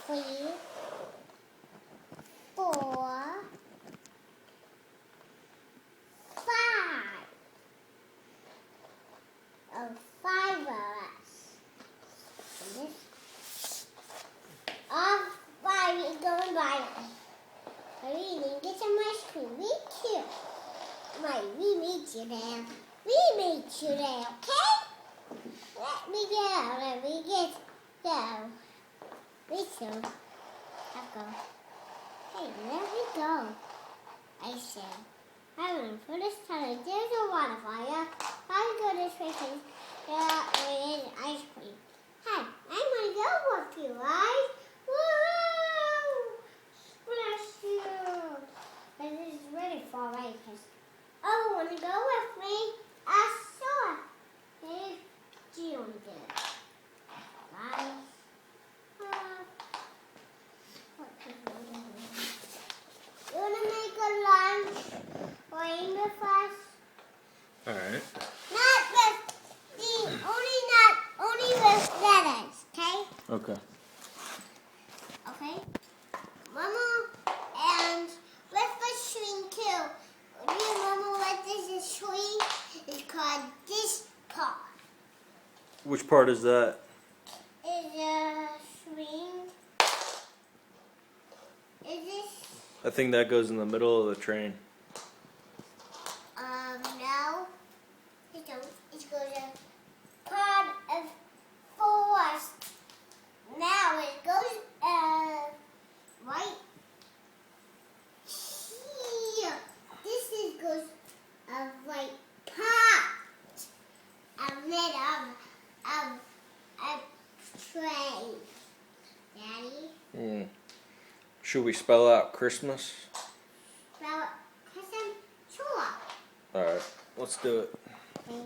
3, 4, 5. Oh, 5 of us. And this. All 5 is going by. We need to get some ice cream. Me too. Right, we meet you there. We meet you there, okay? Let me go. Let me go. Me too. I'll go. Hey, let me go. I said. I remember for this time, there's a waterfall. Yeah? I'll go this way because there is ice cream. Hey, I'm going to go with you, right? Woo! Bless you. But this is really far away because oh, want to go with me? Sure. Here's June did. Guys. You want to make a lunch or eat with us? Alright. Not with only with lettuce, okay? Okay. Okay? Mama, and with the string too. Do you remember what this is string? It's called this part. Which part is that? Is a string. Is this? I think that goes in the middle of the train. No. It don't. It goes a part of forest. Now it goes right here. This is goes a right part. A made of a train. Daddy. Should we spell out Christmas? Well, Christmas, sure. Alright, let's do it. Okay.